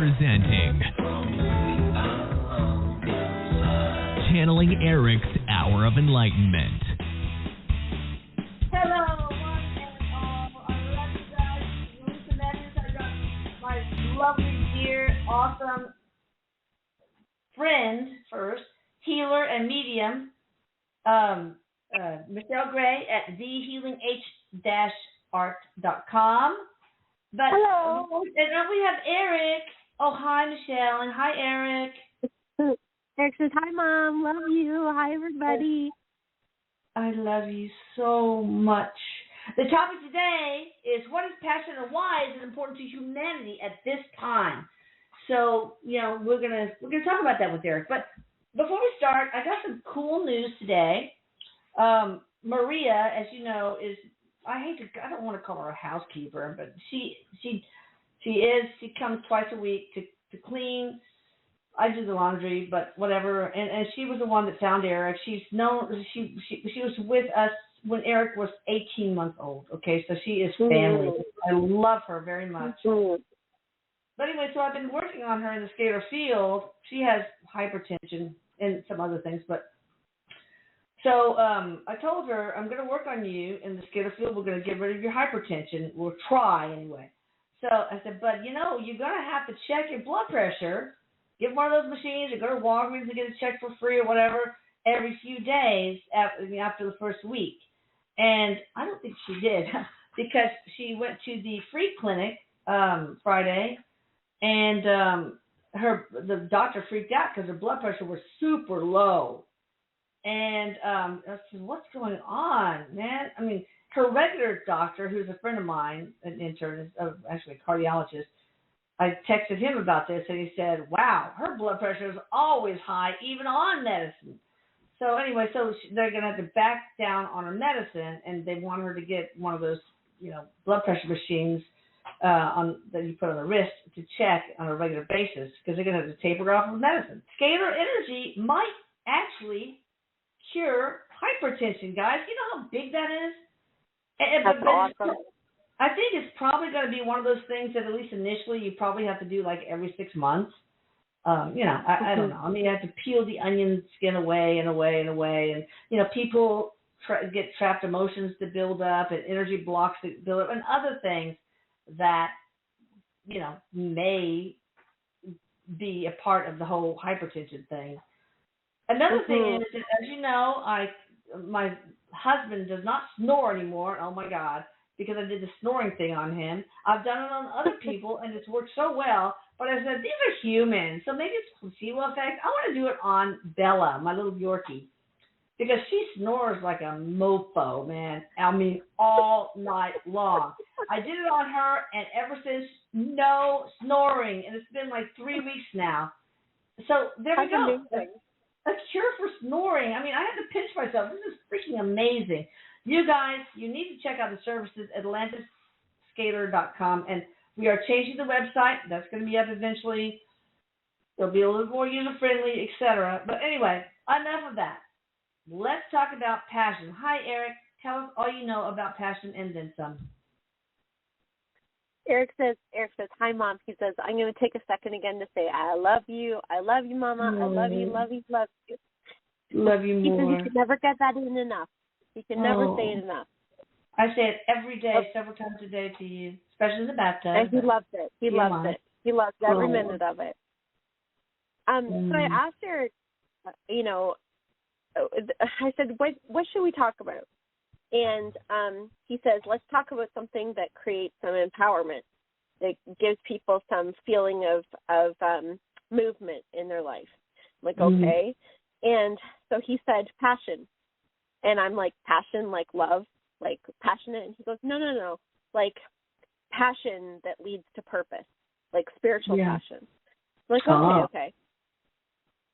Presenting Channeling Erik's Hour of Enlightenment. Hello, one and all. I love you guys. Lisa Matthews. I got my lovely, dear, awesome friend first, healer and medium, Michelle Gray at thehealingh-art.com. But hello. And we have Erik. Oh, hi, Michelle, and hi, Erik. Erik says, hi, Mom. Love you. Hi, everybody. I love you so much. The topic today is what is passion and why is it important to humanity at this time? So, we're gonna talk about that with Erik. But before we start, I got some cool news today. Maria, as you know, is I don't want to call her a housekeeper, but she comes twice a week to clean. I do the laundry, but whatever. And she was the one that found Erik. She was with us when Erik was 18 months old. Okay, so she is family. I love her very much. But anyway, so I've been working on her in the scalar field. She has hypertension and some other things, but so I told her, I'm going to work on you in the scalar field. We're going to get rid of your hypertension. We'll try anyway. So I said, but you're going to have to check your blood pressure. Get one of those machines or go to Walgreens and get it checked for free or whatever every few days after the first week. And I don't think she did because she went to the free clinic Friday, and the doctor freaked out because her blood pressure was super low. And I said, what's going on, man? I mean, her regular doctor, who's a friend of mine, an intern, actually a cardiologist, I texted him about this, and he said, wow, her blood pressure is always high, even on medicine. So anyway, they're going to have to back down on her medicine, and they want her to get one of those, blood pressure machines that you put on the wrist to check on a regular basis, because they're going to have to taper her off of medicine. Scalar energy might actually cure hypertension, guys. You know how big that is? That's awesome. I think it's probably going to be one of those things that at least initially you probably have to do like every 6 months. I don't know. I mean, you have to peel the onion skin away and away and away. And, people get trapped emotions to build up and energy blocks to build up and other things that, may be a part of the whole hypertension thing. Another thing is, as you know, my husband does not snore anymore. Oh, my God. Because I did the snoring thing on him. I've done it on other people, and it's worked so well. But I said, these are humans, so maybe it's placebo effect. I want to do it on Bella, my little Yorkie, because she snores like a mofo, man. I mean, all night long. I did it on her, and ever since, no snoring. And it's been like 3 weeks now. So there we go. A cure for snoring. I mean, I had to pinch myself. This is freaking amazing. You guys, you need to check out the services at AtlantisScalar.com, and we are changing the website. That's going to be up eventually. It'll be a little more user-friendly, etc. But anyway, enough of that. Let's talk about passion. Hi, Erik. Tell us all you know about passion and then some. Erik says, hi, Mom. He says, I'm going to take a second again to say, I love you. I love you, Mama. I love you, love you, love you. Love you more. He says you can never get that in enough. You can never say it enough. I say it every day, several times a day to you, especially in the bathtub. And he loves it. He loves it. He loves every minute of it. So I asked Erik, I said, what should we talk about? And he says, let's talk about something that creates some empowerment, that gives people some feeling of movement in their life. I'm like, okay. And so he said, passion. And I'm like, passion, like love, like passionate. And he goes, no, like passion that leads to purpose, like spiritual passion. I'm like, okay.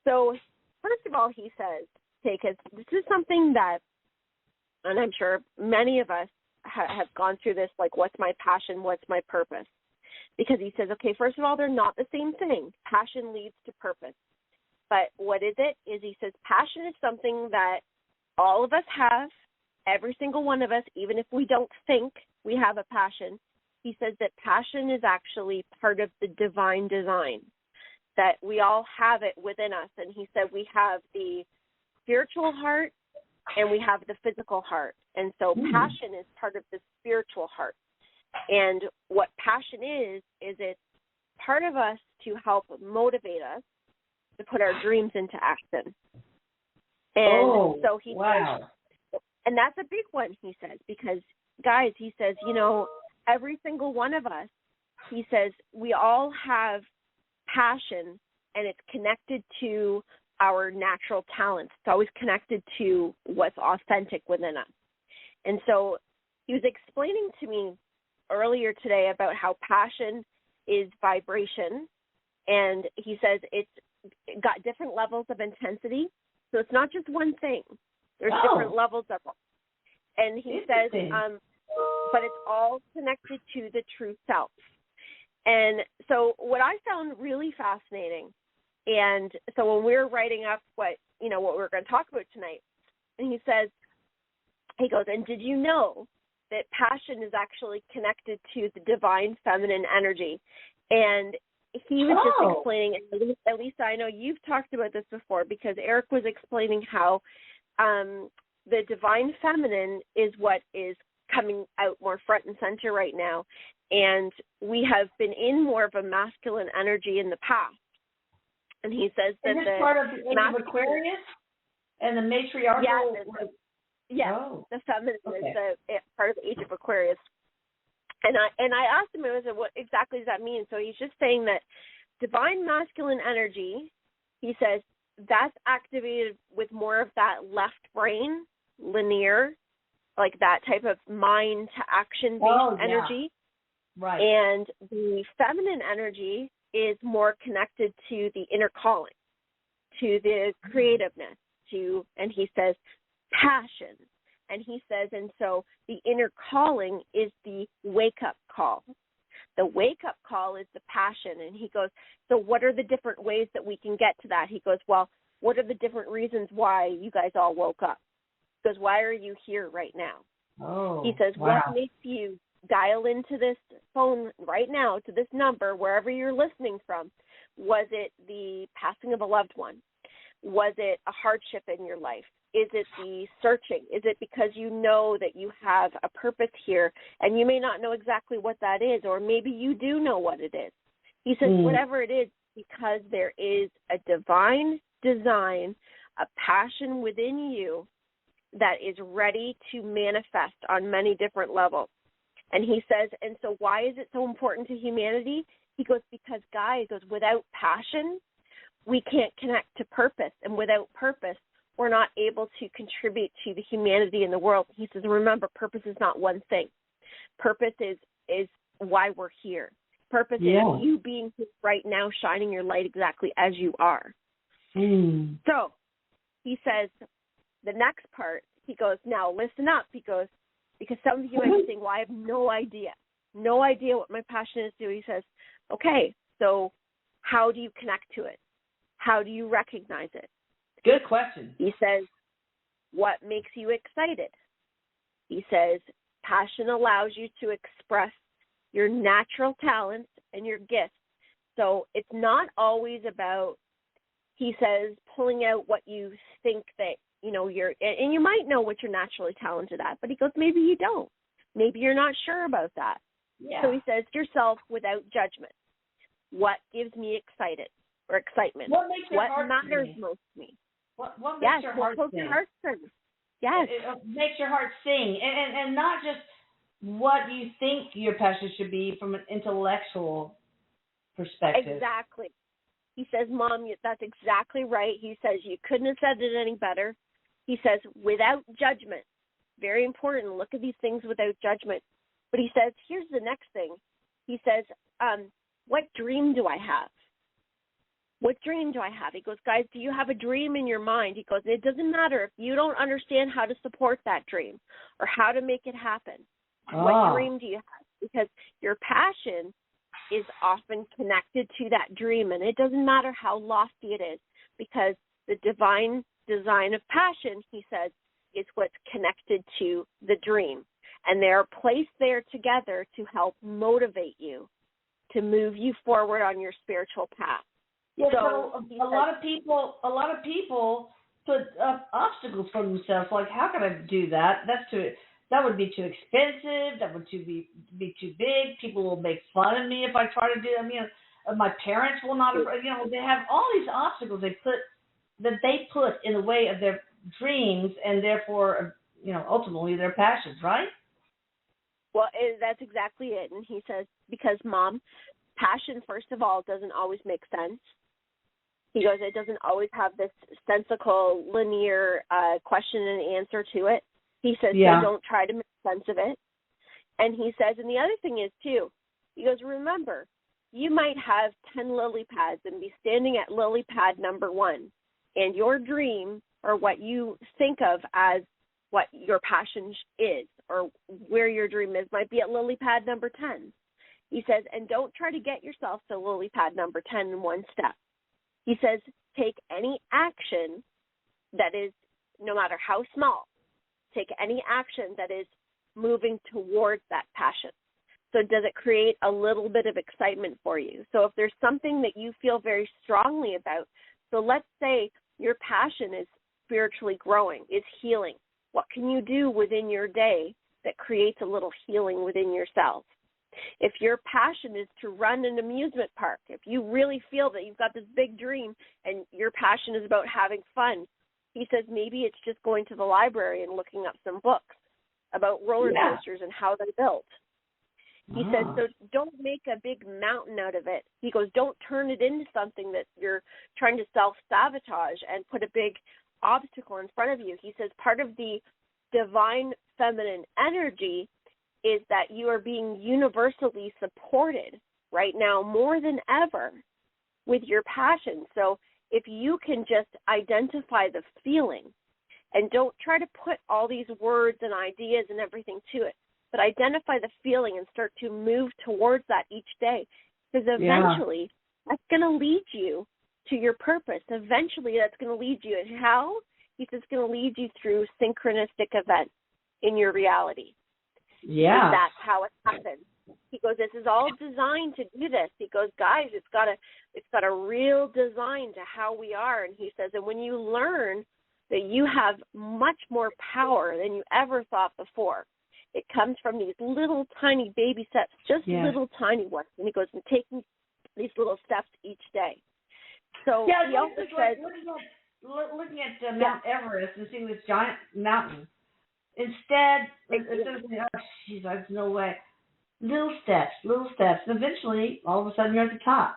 So first of all, he says, because this is something that, and I'm sure many of us have gone through this, like, what's my passion, what's my purpose? Because he says, okay, first of all, they're not the same thing. Passion leads to purpose. But what is it? Is he says passion is something that all of us have, every single one of us, even if we don't think we have a passion, he says that passion is actually part of the divine design, that we all have it within us. And he said we have the spiritual heart and we have the physical heart. And so passion is part of the spiritual heart. And what passion is it's part of us to help motivate us to put our dreams into action. And so he says, and that's a big one, he says, because, guys, he says, you know, every single one of us, he says, we all have passion, and it's connected to our natural talents. It's always connected to what's authentic within us. And so he was explaining to me earlier today about how passion is vibration, and he says it's got different levels of intensity. So it's not just one thing. There's different levels of it. And he says, but it's all connected to the true self. And so what I found really fascinating, and so when we were writing up what we're going to talk about tonight, and he goes, and did you know that passion is actually connected to the divine feminine energy? And he was just explaining, at least I know you've talked about this before, because Erik was explaining how the divine feminine is what is coming out more front and center right now. And we have been in more of a masculine energy in the past. And he says that is this part of the age of Aquarius and the matriarchal? The feminine is part of the age of Aquarius. And I asked him, I said, what exactly does that mean? So he's just saying that divine masculine energy, he says, that's activated with more of that left brain, linear, like that type of mind to action based energy. Right. And the feminine energy is more connected to the inner calling, to the creativeness, and he says, passion. And he says, and so the inner calling is the wake-up call. The wake-up call is the passion. And he goes, so what are the different ways that we can get to that? He goes, well, what are the different reasons why you guys all woke up? He goes, why are you here right now? He says, what makes you dial into this phone right now, to this number, wherever you're listening from? Was it the passing of a loved one? Was it a hardship in your life? Is it the searching? Is it because you know that you have a purpose here and you may not know exactly what that is, or maybe you do know what it is? He says, whatever it is, because there is a divine design, a passion within you that is ready to manifest on many different levels. And he says, and so why is it so important to humanity? He goes, because, guys, without passion, we can't connect to purpose. And without purpose, we're not able to contribute to the humanity in the world. He says, remember, purpose is not one thing. Purpose is why we're here. Purpose is you being here right now, shining your light exactly as you are. So he says, the next part, he goes, now listen up. He goes, because some of you might be saying, well, I have no idea what my passion is to. He says, okay, so how do you connect to it? How do you recognize it? Good question. He says, what makes you excited? He says, passion allows you to express your natural talents and your gifts. So it's not always about, he says, pulling out what you think that, you're, and you might know what you're naturally talented at, but he goes, maybe you don't. Maybe you're not sure about that. Yeah. So he says, yourself without judgment. What gives me excitement? What makes your heart matters sing? most to me? What makes your heart sing? Yes. It makes your heart sing. And not just what you think your passion should be from an intellectual perspective. Exactly. He says, Mom, that's exactly right. He says, you couldn't have said it any better. He says, without judgment. Very important. Look at these things without judgment. But he says, here's the next thing. He says, what dream do I have? What dream do I have? He goes, guys, do you have a dream in your mind? He goes, it doesn't matter if you don't understand how to support that dream or how to make it happen. What dream do you have? Because your passion is often connected to that dream, and it doesn't matter how lofty it is, because the divine design of passion, he says, is what's connected to the dream. and they're placed there together to help motivate you, to move you forward on your spiritual path. Yeah, so a lot of people put up obstacles for themselves. Like, how can I do that? That would be too expensive. That would be too big. People will make fun of me if I try to do it. I mean, my parents will not. They have all these obstacles they put in the way of their dreams, and therefore, ultimately their passions. Right? Well, that's exactly it. And he says, because, Mom, passion, first of all, doesn't always make sense. He goes, it doesn't always have this sensical, linear question and answer to it. He says, so don't try to make sense of it. And he says, and the other thing is, too, he goes, remember, you might have 10 lily pads and be standing at lily pad number 1, and your dream, or what you think of as what your passion is, or where your dream is, might be at lily pad number 10. He says, and don't try to get yourself to lily pad number 10 in one step. He says, take any action that is, no matter how small, take any action that is moving towards that passion. So does it create a little bit of excitement for you? So if there's something that you feel very strongly about, so let's say your passion is spiritually growing, is healing. What can you do within your day that creates a little healing within yourself? If your passion is to run an amusement park, if you really feel that you've got this big dream and your passion is about having fun, he says maybe it's just going to the library and looking up some books about roller coasters and how they're built. He says, so don't make a big mountain out of it. He goes, don't turn it into something that you're trying to self-sabotage and put a big obstacle in front of you. He says part of the divine feminine energy is that you are being universally supported right now more than ever with your passion. So if you can just identify the feeling and don't try to put all these words and ideas and everything to it, but identify the feeling and start to move towards that each day, because eventually that's going to lead you to your purpose. Eventually that's going to lead you. And how? He says it's going to lead you through synchronistic events in your reality. Yeah. And that's how it happens. He goes, this is all designed to do this. He goes, guys, it's got a real design to how we are. And he says, and when you learn that you have much more power than you ever thought before, it comes from these little tiny baby steps, just little tiny ones. And he goes, and taking these little steps each day. So he also said, looking at Mount Everest and seeing this giant mountain. Instead of saying, oh, geez, there's no way. Little steps. And eventually, all of a sudden, you're at the top.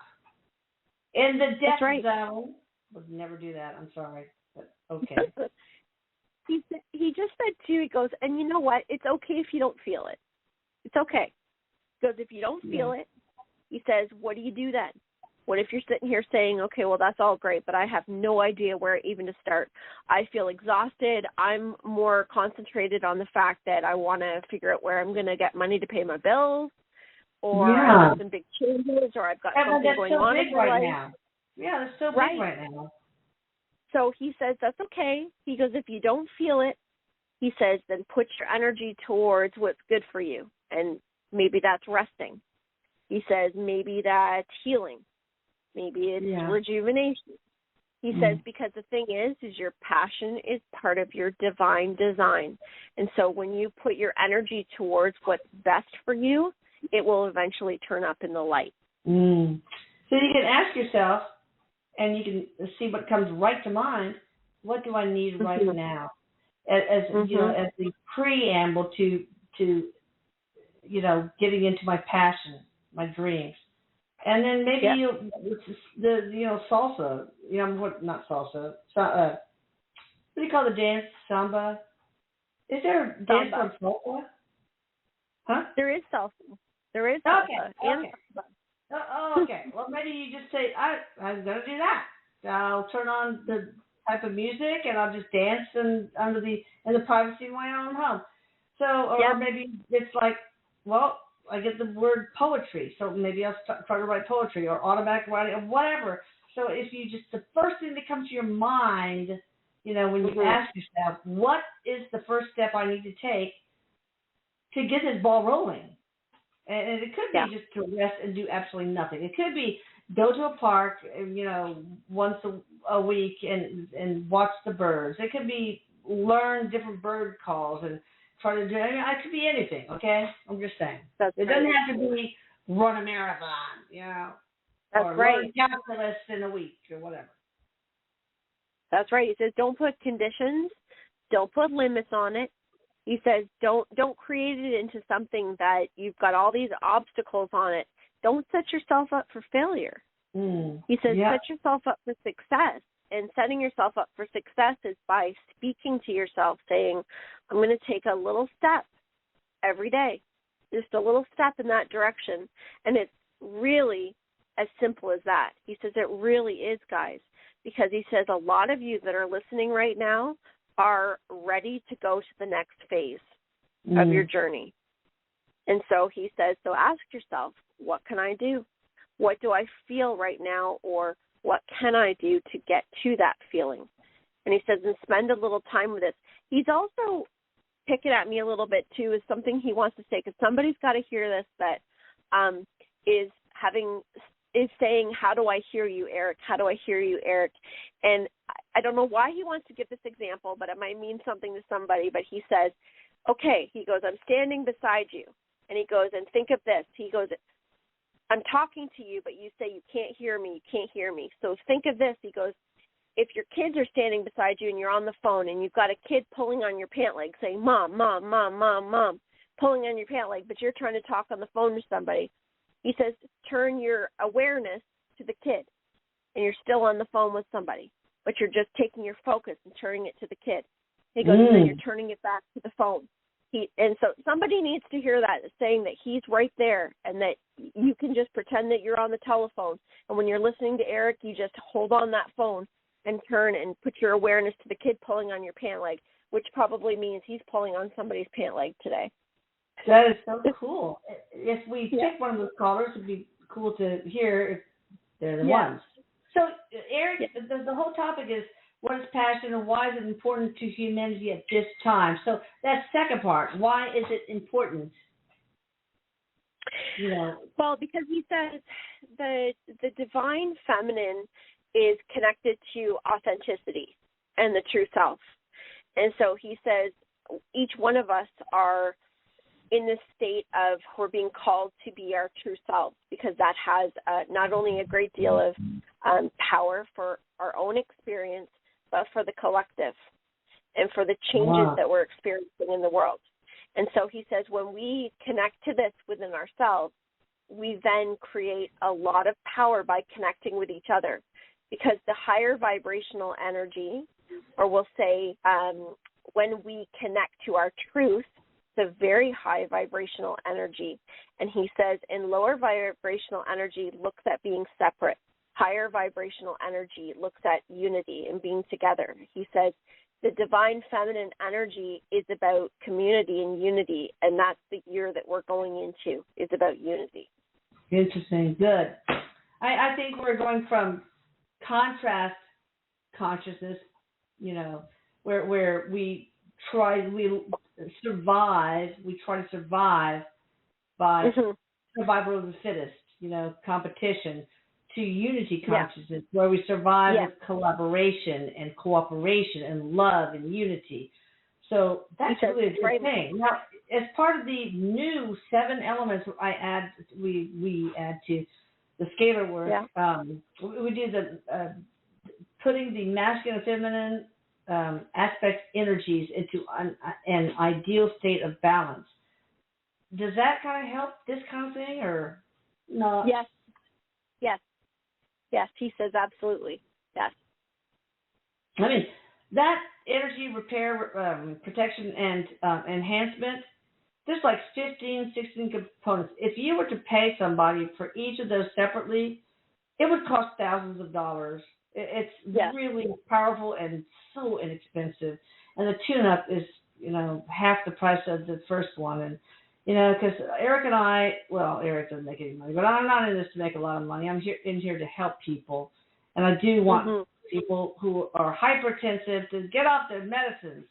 In the death zone. Would never do that. I'm sorry. But okay. He just said, too, he goes, and you know what? It's okay if you don't feel it. It's okay. He goes, if you don't feel it, he says, what do you do then? What if you're sitting here saying, okay, well, that's all great, but I have no idea where even to start. I feel exhausted. I'm more concentrated on the fact that I want to figure out where I'm going to get money to pay my bills, or I have some big changes, or I've got something going on in my life. Now. Yeah, that's so big right now. So he says, that's okay. He goes, if you don't feel it, he says, then put your energy towards what's good for you. And maybe that's resting. He says, maybe that's healing. Maybe it's rejuvenation. He says, because the thing is your passion is part of your divine design. And so when you put your energy towards what's best for you, it will eventually turn up in the light. So you can ask yourself, and you can see what comes right to mind, what do I need right now? As the preamble to getting into my passion, my dreams. And then maybe salsa, not salsa. What do you call the dance? Samba? Is there a dance called salsa? Huh? There is salsa. There is salsa. Okay. Okay. Well, maybe you just say, I'm going to do that. I'll turn on the type of music and I'll just dance in the privacy of my own home. So, or maybe it's like, well, I get the word poetry, so maybe I'll try to write poetry or automatic writing or whatever. So if you just, the first thing that comes to your mind, when you ask yourself, what is the first step I need to take to get this ball rolling. And it could be just to rest and do absolutely nothing. It could be go to a park, once a week and watch the birds. It could be learn different bird calls and try to do. It could be anything. Okay, I'm just saying. It doesn't have to be run a marathon, or learn calculus in a week or whatever. That's right. He says don't put conditions, don't put limits on it. He says don't create it into something that you've got all these obstacles on it. Don't set yourself up for failure. He says set yourself up for success. And setting yourself up for success is by speaking to yourself, saying, I'm going to take a little step every day, just a little step in that direction. And it's really as simple as that. He says it really is, guys, because he says a lot of you that are listening right now are ready to go to the next phase of your journey. And so he says, so ask yourself, what can I do? What do I feel right now? Or what can I do to get to that feeling? And he says, and spend a little time with this. He's also picking at me a little bit, too, is something he wants to say, because somebody's got to hear this that is saying, how do I hear you, Erik? How do I hear you, Erik? And I don't know why he wants to give this example, but it might mean something to somebody. But he says, okay, he goes, I'm standing beside you. And he goes, and think of this. He goes, I'm talking to you, but you say you can't hear me, you can't hear me. So think of this. He goes, if your kids are standing beside you and you're on the phone and you've got a kid pulling on your pant leg saying, Mom, Mom, Mom, Mom, Mom, pulling on your pant leg, but you're trying to talk on the phone to somebody, he says, turn your awareness to the kid and you're still on the phone with somebody, but you're just taking your focus and turning it to the kid. He goes, and then you're turning it back to the phone. And so somebody needs to hear that, saying that he's right there and that you can just pretend that you're on the telephone. And when you're listening to Erik, you just hold on that phone and turn and put your awareness to the kid pulling on your pant leg, which probably means he's pulling on somebody's pant leg today. That is so cool. If we pick one of those callers, it would be cool to hear if they're the ones. So, Erik, the whole topic is, what is passion and why is it important to humanity at this time? So that second part, why is it important? Well, because he says the divine feminine is connected to authenticity and the true self. And so he says each one of us are in this state of we're being called to be our true self, because that has not only a great deal of power for our own experience, but for the collective and for the changes that we're experiencing in the world. And so he says when we connect to this within ourselves, we then create a lot of power by connecting with each other, because the higher vibrational energy, or we'll say when we connect to our truth, it's a very high vibrational energy. And he says in lower vibrational energy looks at being separate. Higher vibrational energy looks at unity and being together. He says the divine feminine energy is about community and unity, and that's the year that we're going into, is about unity. Interesting. Good. I think we're going from contrast consciousness, where we try to survive by survival of the fittest, competition, to unity consciousness, where we survive with collaboration and cooperation and love and unity. So that's really a good thing. Now, as part of the new 7 elements we add to the scalar work, we do the putting the masculine and feminine aspect energies into an ideal state of balance. Does that kind of help this kind of thing, or no? Yes, he says absolutely. Yes. I mean, that energy repair, protection, and enhancement, there's like 15, 16 components. If you were to pay somebody for each of those separately, it would cost thousands of dollars. It's really powerful and so inexpensive. And the tune-up is, half the price of the first one. And, because Erik and Erik doesn't make any money, but I'm not in this to make a lot of money. I'm in here to help people. And I do want people who are hypertensive to get off their medicines.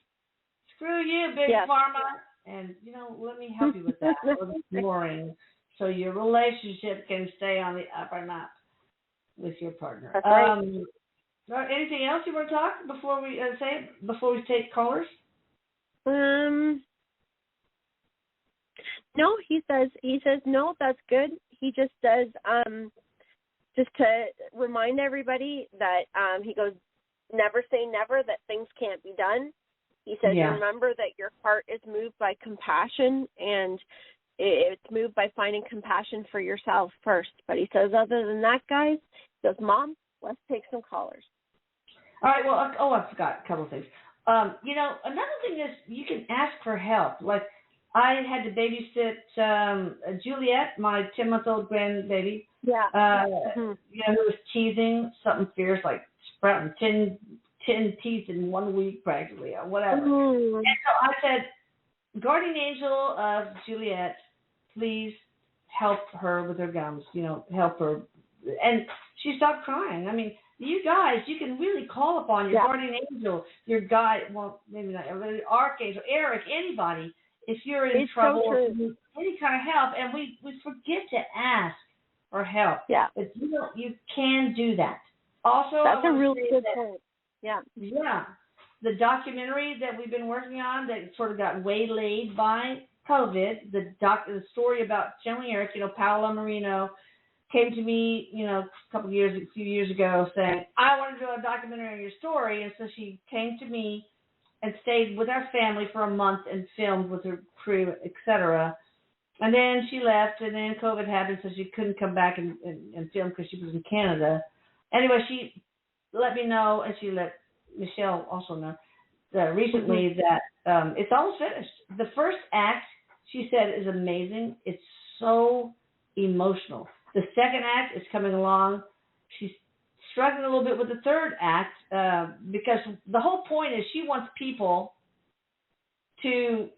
Screw you, Big Pharma. And, let me help you with that, with exploring, so your relationship can stay on the up and up with your partner. That's right. Anything else you want to talk before we take callers? No, he says no, that's good. He just says just to remind everybody that he goes, never say never, that things can't be done. He says, remember that your heart is moved by compassion, and it's moved by finding compassion for yourself first. But he says, other than that, guys, he goes, Mom, let's take some callers. All right, well, I forgot a couple of things. Another thing is you can ask for help. Like, I had to babysit Juliet, my 10-month-old grandbaby. Yeah. Who was teething something fierce, like sprouting 10 teeth in 1 week practically, or whatever. Mm. And so I said, guardian angel of Juliet, please help her with her gums, help her. And she stopped crying. I mean, you guys, you can really call upon your guardian angel, your guide, well, maybe not, archangel, Erik, anybody, if you're in trouble, or any kind of help. And we forget to ask for help. Yeah. But you can do that. Also, that's a really good point. Yeah. Yeah. The documentary that we've been working on that sort of got waylaid by COVID, the story about channeling Erik, Paola Marino came to me, a few years ago saying, I want to do a documentary on your story. And so she came to me and stayed with our family for a month and filmed with her crew, etc. And then she left, and then COVID happened, so she couldn't come back and film because she was in Canada. Anyway, she let me know, and she let Michelle also know recently that it's almost finished. The first act, she said, is amazing. It's so emotional. The second act is coming along. She's struggling a little bit with the third act because the whole point is she wants people to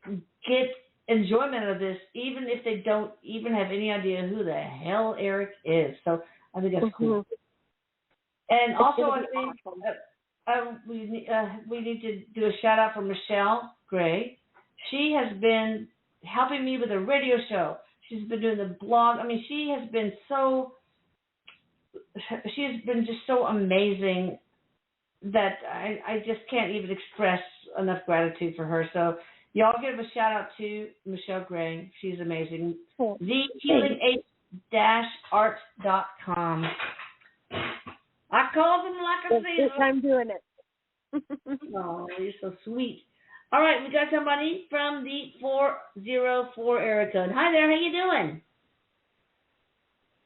get enjoyment of this, even if they don't even have any idea who the hell Erik is. So I think that's cool. And also, I think we need to do a shout out for Michelle Gray. She has been helping me with a radio show. She's been doing the blog. I mean, she has been just so amazing that I just can't even express enough gratitude for her. So y'all give a shout out to Michelle Gray. She's amazing. Cool. TheHealing8-Art.com. I called them like I said. I'm doing it. Oh, you're so sweet. All right, we got somebody from the 404 area code. Hi there, how you doing?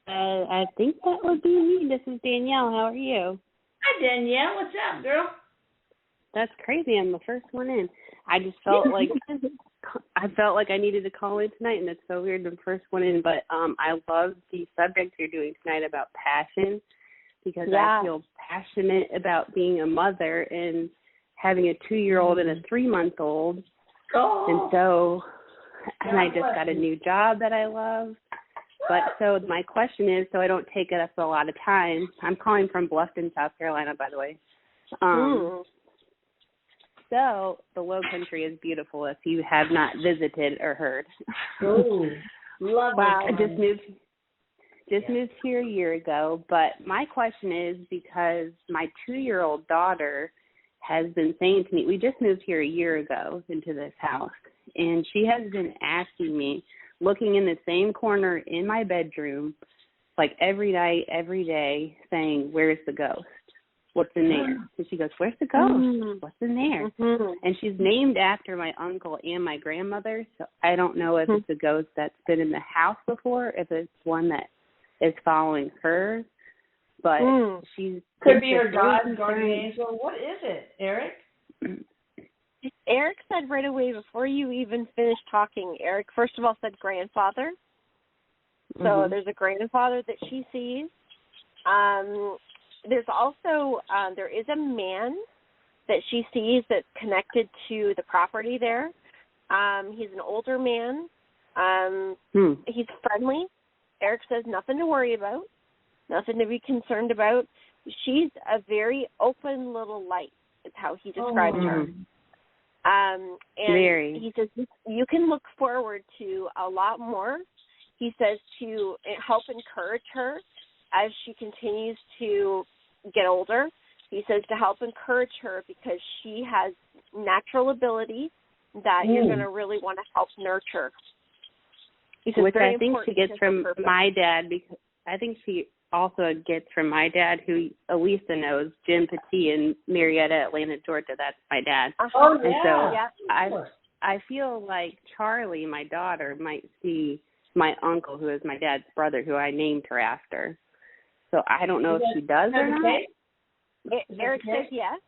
I think that would be me. This is Danielle. How are you? Hi, Danielle. What's up, girl? That's crazy. I'm the first one in. I just felt like I needed to call in tonight, and it's so weird, the first one in. But I love the subject you're doing tonight about passion, because I feel passionate about being a mother and having a 2-year-old and a 3-month-old. Oh. And so, I just got a new job that I love. But so my question is, so I don't take up a lot of time. I'm calling from Bluffton, South Carolina, by the way. So the Low Country is beautiful if you have not visited or heard. Oh, love wow. I just moved here a year ago. But my question is, because my 2-year-old daughter has been saying to me, we just moved here a year ago into this house, and she has been asking me, looking in the same corner in my bedroom, like every night, every day, saying, where's the ghost? What's in there? And she goes, where's the ghost? What's in there? And she's named after my uncle and my grandmother, so I don't know if it's a ghost that's been in the house before, if it's one that is following her. But she's... Could be her guardian angel. What is it, Erik? Erik said right away, before you even finished talking, Erik first of all said grandfather. So there's a grandfather that she sees. There's also, there is a man that she sees that's connected to the property there. He's an older man. He's friendly. Erik says nothing to worry about, nothing to be concerned about. She's a very open little light, is how he describes her. And Very. he says you can look forward to a lot more. He says to help encourage her as she continues to get older. He says to help encourage her because she has natural ability that you're going to really want to help nurture. He says, which I think she important gets from purpose. my dad, because I think she also gets from my dad, who Elisa knows, Jim Petit in Marietta, Atlanta, Georgia. That's my dad. Oh, And so yeah. I feel like Charlie, my daughter, might see my uncle, who is my dad's brother, who I named her after. So I don't know if she does or not. Erik says yes.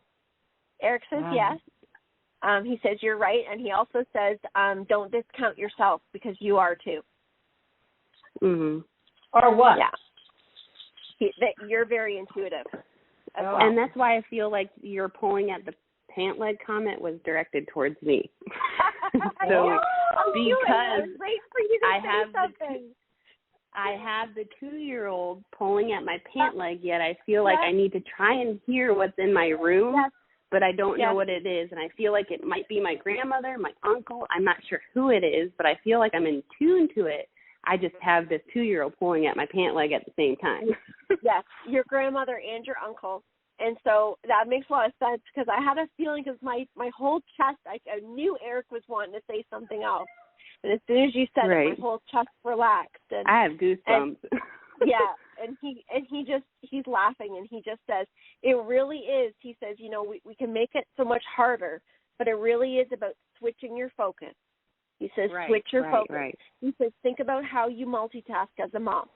Erik says yes. He says you're right, and he also says don't discount yourself because you are too. Mhm. Or what? Yeah. That you're very intuitive. As well. And that's why I feel like your pulling at the pant leg comment was directed towards me. So because I have the 2-year-old pulling at my pant leg, yet I feel like I need to try and hear what's in my room. Yes. But I don't know what it is, and I feel like it might be my grandmother, my uncle. I'm not sure who it is, but I feel like I'm in tune to it. I just have this 2-year-old pulling at my pant leg at the same time. Yes, your grandmother and your uncle. And so that makes a lot of sense because I had a feeling because my whole chest, I knew Erik was wanting to say something else. And as soon as you said it, my whole chest relaxed. And I have goosebumps. And he's laughing and he just says, it really is. He says, we can make it so much harder, but it really is about switching your focus. He says, switch your focus. Right. He says, think about how you multitask as a mom.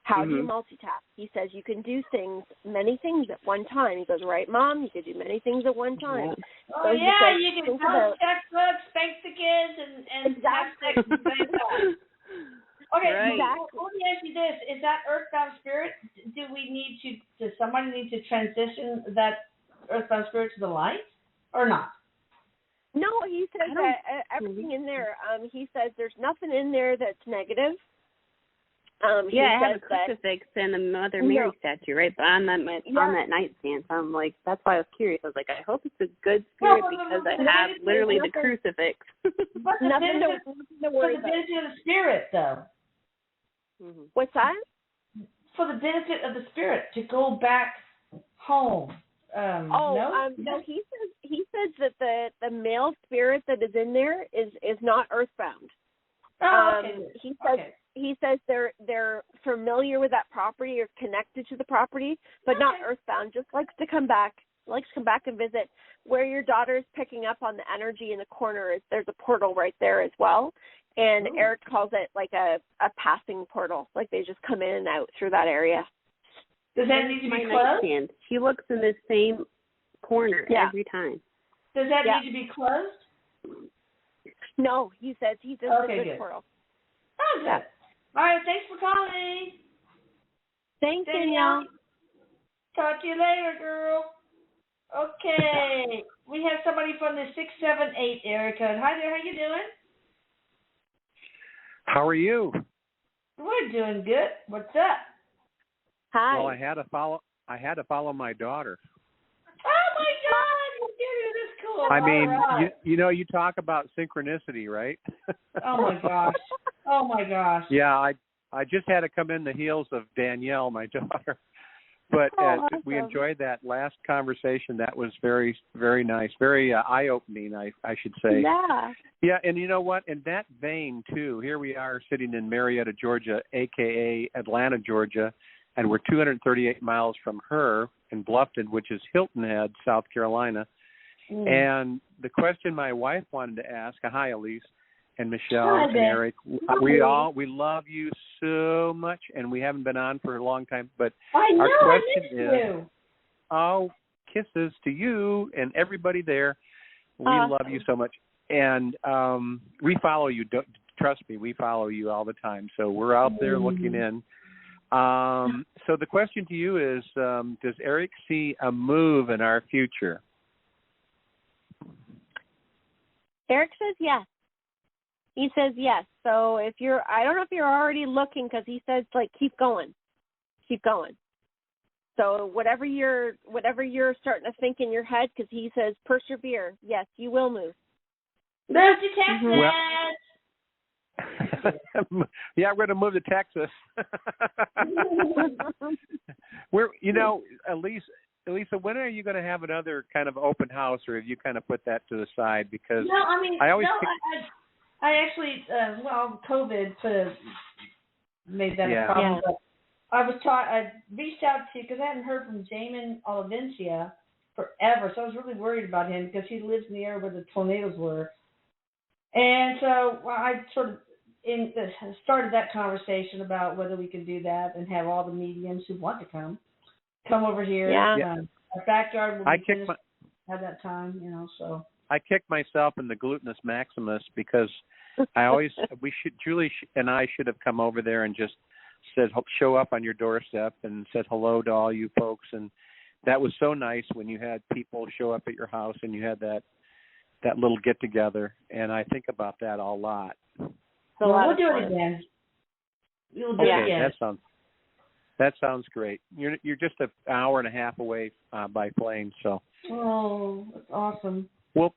How do you multitask? He says, you can do many things at one time. He goes, right, Mom? You can do many things at one time. Oh, so you can post textbooks, spank the kids, and have sex at the same time. Okay, let me ask you this. Is that earthbound spirit, does somebody need to transition that earthbound spirit to the light or not? No, he says that everything in there, he says there's nothing in there that's negative. I have a crucifix and a Mother Mary statue right on that nightstand. So I'm like, that's why I was curious. I was like, I hope it's a good spirit because I have literally the crucifix. But nothing to worry about. For the benefit of the spirit, though. What's that? For the benefit of the spirit to go back home. No, he says that the male spirit that is in there is not earthbound. He says they're familiar with that property or connected to the property, but not earthbound. Just likes to come back and visit. Where your daughter is picking up on the energy in the corner, there's a portal right there as well. And Erik calls it like a passing portal, like they just come in and out through that area. Does that need to be closed? Nightstand. She looks in the same corner every time. Does that need to be closed? No, he says he does a good portal. Oh, good. All right, thanks for calling. Thanks, Danielle. Talk to you later, girl. Okay, we have somebody from the 678 area code. Hi there, how you doing? How are you? We're doing good. What's up? Hi. Well, I had to follow my daughter. Oh my God, that's cool. I mean, you talk about synchronicity, right? Oh my gosh. Yeah, I just had to come in the heels of Danielle, my daughter. But awesome. We enjoyed that last conversation. That was very, very nice, very eye-opening, I should say. Yeah. Yeah, and you know what? In that vein, too, here we are sitting in Marietta, Georgia, a.k.a. Atlanta, Georgia, and we're 238 miles from her in Bluffton, which is Hilton Head, South Carolina. And the question my wife wanted to ask, hi, Elise, and Michelle and Erik, we love you so much, and we haven't been on for a long time, but our question is, kisses to you and everybody there. We love you so much, and we follow you. Trust me, we follow you all the time, so we're out there looking in. So the question to you is, does Erik see a move in our future? Erik says yes. He says yes. So I don't know if you're already looking, because he says, like, keep going. Keep going. So whatever you're starting to think in your head, because he says persevere. Yes, you will move. Move to Texas. Yeah, we're going to move to Texas. We're, Elisa, when are you going to have another kind of open house, or have you kind of put that to the side? Because I actually, COVID made that a problem. Yeah. But I reached out to, because I hadn't heard from Jamin Olivencia forever, so I was really worried about him because he lives in the area where the tornadoes were. And so I sort of started that conversation about whether we could do that and have all the mediums who want to come over here. Yeah. Our backyard will be finished at that time, so. I kicked myself in the glutinous maximus because Julie and I should have come over there and just said, show up on your doorstep and said hello to all you folks. And that was so nice when you had people show up at your house and you had that little get together. And I think about that a lot. We'll do it again. We'll do it again. That sounds great. You're just an hour and a half away by plane, so. Oh, that's awesome. Well,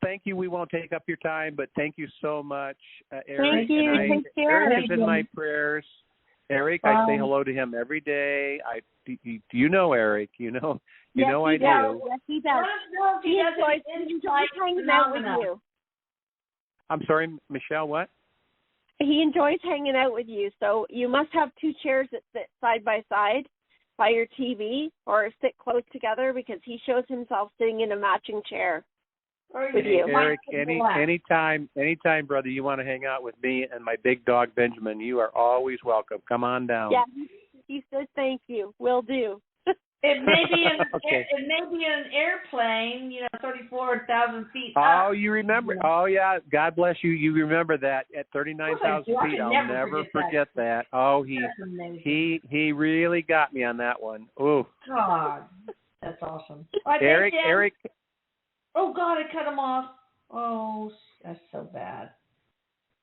thank you. We won't take up your time, but thank you so much, Thank Erik. you. Erik is in my prayers. Erik, I say hello to him every day. You know Erik. You know I do. Yes, he does. He enjoys hanging out with you. I'm sorry, Michelle, what? He enjoys hanging out with you, so you must have two chairs that sit side by side by your TV or sit close together, because he shows himself sitting in a matching chair with you. Erik, anytime, brother, you want to hang out with me and my big dog Benjamin, you are always welcome. Come on down. Yeah, he says thank you. Will do. It may be an airplane, 34,000 feet up. Oh, you remember? Oh, yeah. God bless you. You remember that at 39,000 feet. I'll never forget that. Oh, he really got me on that one. Oh, God, that's awesome. Erik. Oh God, I cut him off. Oh, that's so bad.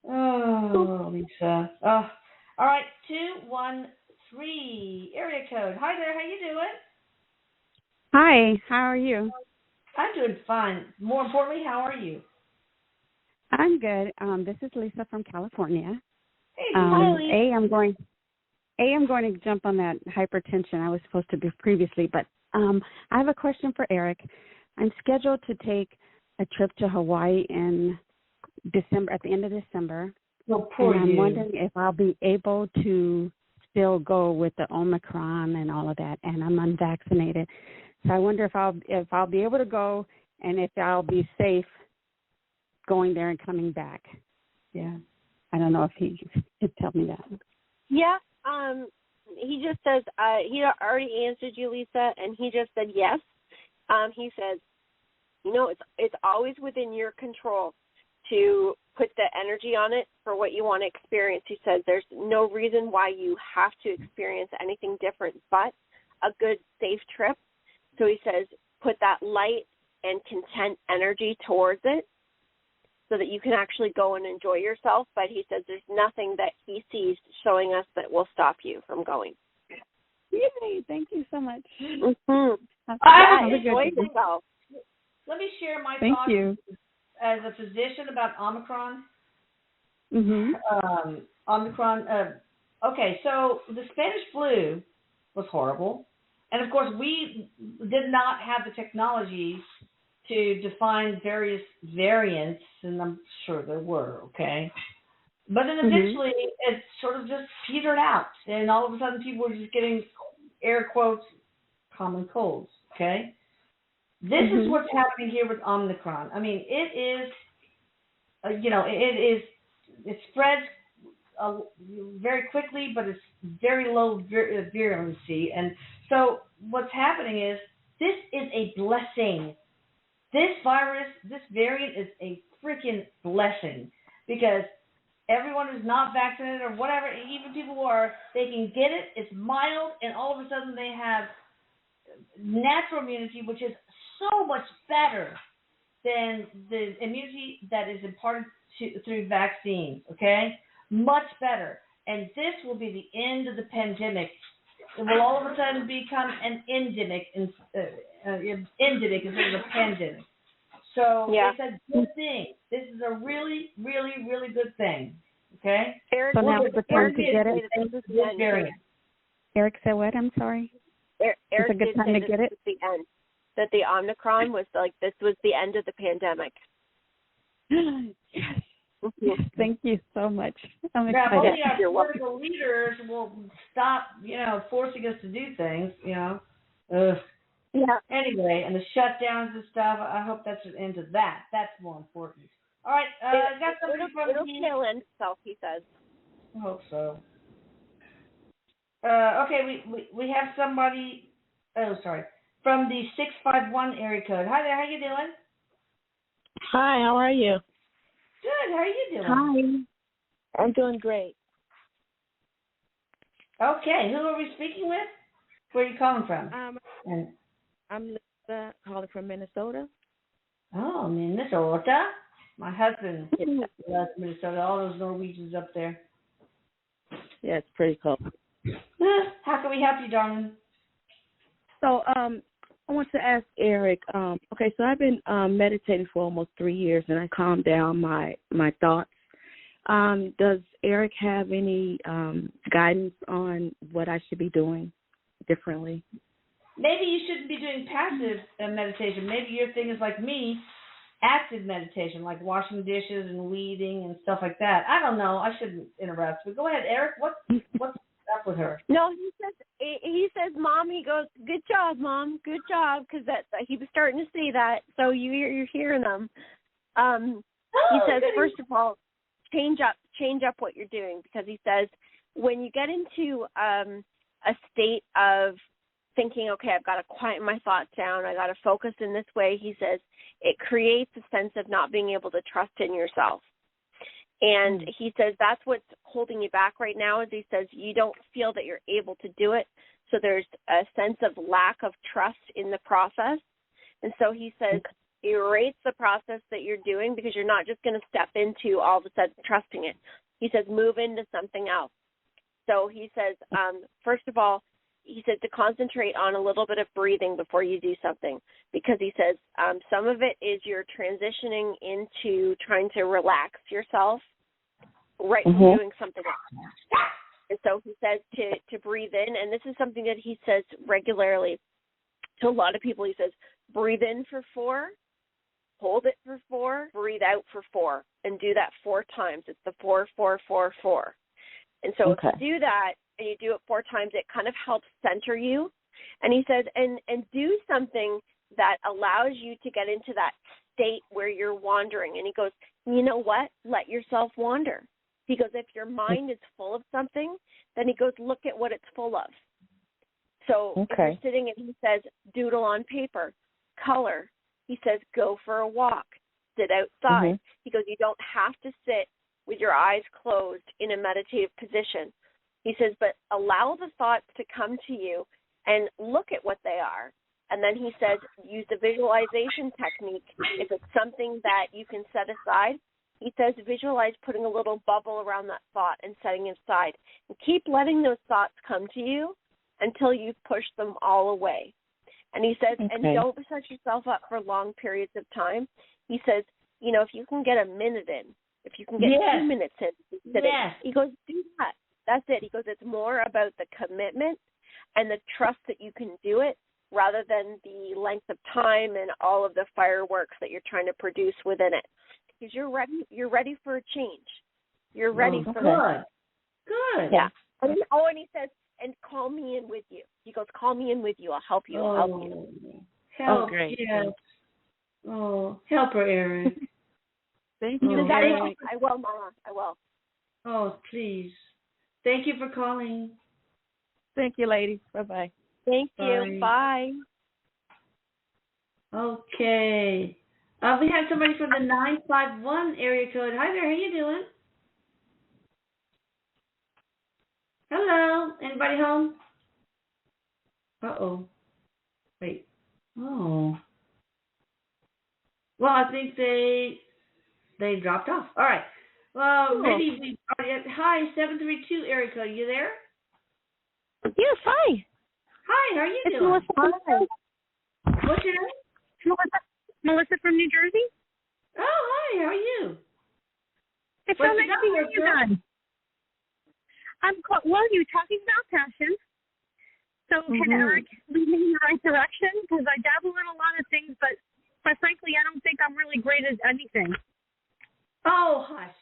Oh, Lisa. Oh, all right. 213 area code. Hi there. How you doing? Hi, how are you? I'm doing fine. More importantly, how are you? I'm good. This is Lisa from California. Hey, hi, Lisa. I'm going to jump on that hypertension I was supposed to do previously, but I have a question for Erik. I'm scheduled to take a trip to Hawaii in December, at the end of December. Oh, poor and I'm you. wondering if I'll be able to still go with the Omicron and all of that, and I'm unvaccinated. So I wonder if I'll be able to go, and if I'll be safe going there and coming back. Yeah. I don't know if he could tell me that. Yeah. He just says he already answered you, Lisa, and he just said yes. He says, it's always within your control to put the energy on it for what you want to experience. He says there's no reason why you have to experience anything different but a good, safe trip. So he says put that light and content energy towards it so that you can actually go and enjoy yourself. But he says there's nothing that he sees showing us that will stop you from going. Yay, thank you so much. Mm-hmm. Enjoy yourself. Let me share my Thank thoughts you. as a physician about Omicron. Mm-hmm. Omicron. Okay, so the Spanish flu was horrible. And, of course, we did not have the technology to define various variants, and I'm sure there were, okay? But then eventually it sort of just petered out, and all of a sudden people were just getting, air quotes, common colds, okay? This is what's happening here with Omicron. I mean, it is, it spreads very quickly, but it's very low virulency. And so what's happening is this is a blessing. This virus, this variant is a freaking blessing, because everyone who's not vaccinated or whatever, even people who are, they can get it, it's mild, and all of a sudden they have natural immunity, which is so much better than the immunity that is imparted through vaccines, okay? Much better. And this will be the end of the pandemic it will all of a sudden become an endemic, endemic instead of a pandemic. So it's a good thing. This is a really, really, really good thing. Okay? Eric, so now it's the time to get it. Eric said what? I'm sorry. Eric it's a good time to get it. The end. That the Omicron was like this was the end of the pandemic. Yes, thank you so much. I'm now, excited. only our political leaders will stop, forcing us to do things, Ugh. Yeah. Anyway, and the shutdowns and stuff, I hope that's an end to that. That's more important. All right, got somebody from it'll tail end itself, he says. I hope so. Okay, we have somebody, from the 651 area code. Hi there, how you doing? Hi, how are you? Good, how are you doing? Hi. I'm doing great. Okay, who are we speaking with? Where are you calling from? I'm Lisa, calling from Minnesota. Oh, Minnesota. My husband loves Minnesota, all those Norwegians up there. Yeah, it's pretty cool. How can we help you, darling? So, I want to ask Erik, okay, so I've been meditating for almost 3 years, and I calmed down my thoughts. Does Erik have any guidance on what I should be doing differently? Maybe you shouldn't be doing passive meditation. Maybe your thing is like me, active meditation, like washing dishes and weeding and stuff like that. I don't know. I shouldn't interrupt. But go ahead, Erik. What's up with her? No, he says, Mom. He goes, good job, Mom. Good job, because he was starting to say that. So you're hearing them. He says, first of all, change up what you're doing, because he says when you get into a state of thinking, okay, I've got to quiet my thoughts down, I got to focus in this way, he says it creates a sense of not being able to trust in yourself. And he says that's what's holding you back right now, is he says you don't feel that you're able to do it. So there's a sense of lack of trust in the process. And so he says erase the process that you're doing, because you're not just going to step into all of a sudden trusting it. He says move into something else. So he says, first of all, he said to concentrate on a little bit of breathing before you do something, because he says some of it is you're transitioning into trying to relax yourself right from doing something else. And so he says to breathe in, and this is something that he says regularly to a lot of people. He says breathe in for 4, hold it for 4, breathe out for 4, and do that 4 times. It's the 4, 4, 4, 4. And so if you do that and you do it 4 times, it kind of helps center you. And he says, and do something that allows you to get into that state where you're wandering. And he goes, you know what? Let yourself wander. He goes, if your mind is full of something, then he goes, look at what it's full of. So if you're sitting and he says, doodle on paper, color. He says, go for a walk, sit outside. He goes, you don't have to sit with your eyes closed in a meditative position. He says, but allow the thoughts to come to you and look at what they are. And then he says, use the visualization technique. If it's something that you can set aside, he says, visualize putting a little bubble around that thought and setting it aside. And keep letting those thoughts come to you until you've pushed them all away. And he says, and don't set yourself up for long periods of time. He says, you know, if you can get a minute in, if you can get 2 minutes in, he goes, do that. That's it. He goes, it's more about the commitment and the trust that you can do it rather than the length of time and all of the fireworks that you're trying to produce within it. Because you're ready for a change. You're ready for that. Good. Yeah. And he says, and call me in with you. He goes, call me in with you. I'll help you. I'll help you. Help. Great. Yes. Oh, help her, Erik. Thank you. I will, Mama. I will. Oh, please. Thank you for calling. Thank you, ladies. Bye-bye. Thank you. Bye. Okay. We have somebody from the 951 area code. Hi there. How you doing? Hello. Anybody home? Uh-oh. Wait. Oh. Well, I think they dropped off. All right. Well, maybe we. Hi, 732 area code. You there? Yes, hi. Hi, how are you It's doing? Melissa. Hi. What's your name? Melissa from New Jersey. Oh, hi, how are you? It's so nice to hear you guys. Well, you were talking about passion. So can Erik lead me in the right direction? Because I dabble in a lot of things, but quite frankly, I don't think I'm really great at anything. Oh, hush.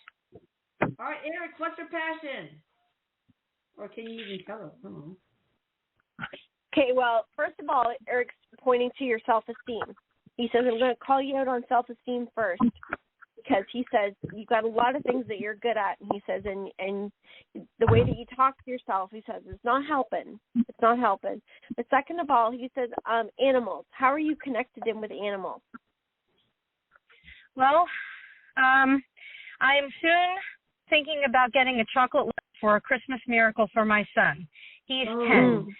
All right, Erik, what's your passion? Or can you even tell us? Okay, well, first of all, Eric's pointing to your self-esteem. He says, I'm going to call you out on self-esteem first because he says you've got a lot of things that you're good at. And he says, and the way that you talk to yourself, he says, it's not helping. It's not helping. But second of all, he says, animals. How are you connected in with animals? Well, I am soon thinking about getting a chocolate lab for a Christmas miracle for my son. He's 10.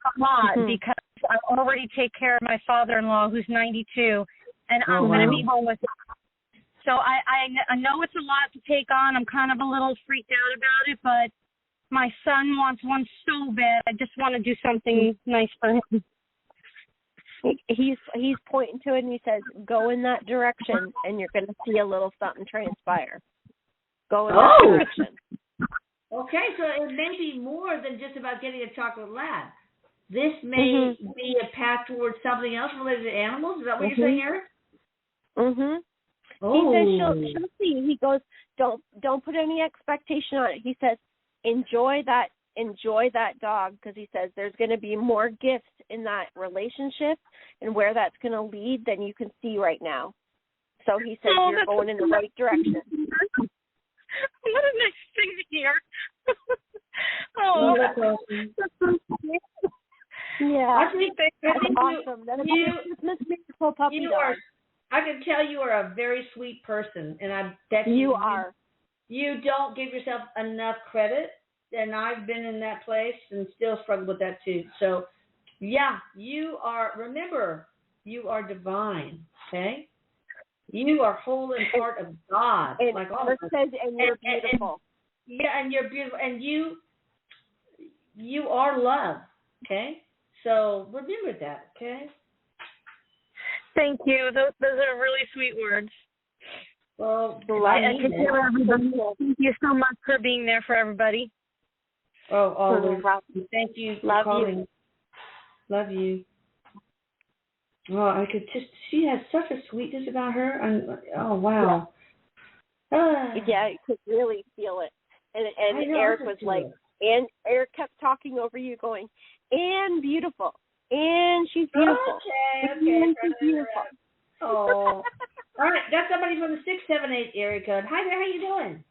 A lot because I already take care of my father-in-law who's 92, and I'm going to be home with him. So I know it's a lot to take on. I'm kind of a little freaked out about it, but my son wants one so bad. I just want to do something nice for him. He's pointing to it, and he says, go in that direction, and you're going to see a little something transpire. Go in that direction. Okay, so it may be more than just about getting a chocolate lab. This may be a path towards something else related to animals. Is that what you're saying, Erik? He says she'll see. He goes, don't put any expectation on it. He says, enjoy that dog, because he says there's going to be more gifts in that relationship and where that's going to lead than you can see right now. So he says you're going in the right direction. What a nice thing to hear. That's so sweet. Yeah, that's awesome. That's a Christmas miracle puppy dog. I can tell you are a very sweet person, and I bet you are. You don't give yourself enough credit, and I've been in that place and still struggle with that too. So, yeah, you are. Remember, you are divine. Okay, you are whole and part of God. And like all of us. Says, and you're beautiful. And you're beautiful, and you are love. Okay. So remember that, okay? Thank you. Those are really sweet words. Well, I can tell everybody. Thank you so much for being there for everybody. Oh, thank you for calling. Love you. Well, I could just, she has such a sweetness about her. Oh, wow. Yeah, you could really feel it. And Erik was like, and Erik kept talking over you going, and beautiful. And she's beautiful. Okay. And she's beautiful. Oh. All right, got somebody from the 678 area code. Hi there, how you doing?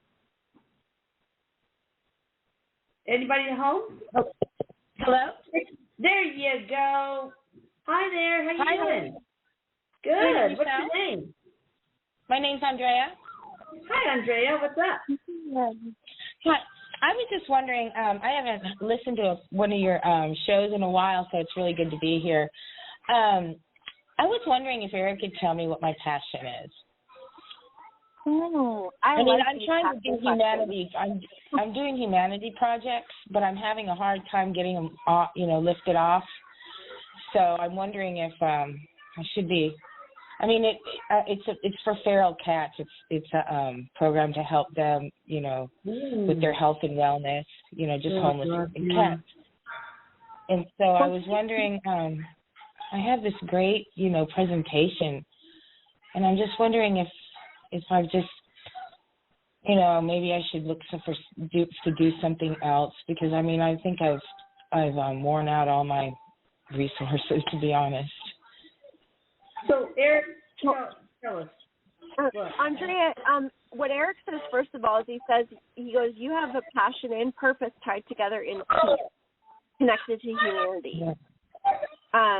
Anybody at home? Oh. Hello? There you go. Hi there, how you doing? Good. What's your name? My name's Andrea. Hi, Andrea. What's up? Hi. I was just wondering, I haven't listened to one of your shows in a while, so it's really good to be here. I was wondering if Erik could tell me what my passion is. I'm trying to do humanity. I'm doing humanity projects, but I'm having a hard time getting them, lifted off. So I'm wondering if I should be. I mean, it's for feral cats. It's a program to help them, with their health and wellness. Just homeless cats. And so I was wondering, I have this great, presentation, and I'm just wondering if I've just, maybe I should look to do something else, because I think I've worn out all my resources, to be honest. So, Erik, tell us. Andrea, what Erik says, first of all, is he goes, you have a passion and purpose tied together in peace, connected to humanity. Yeah.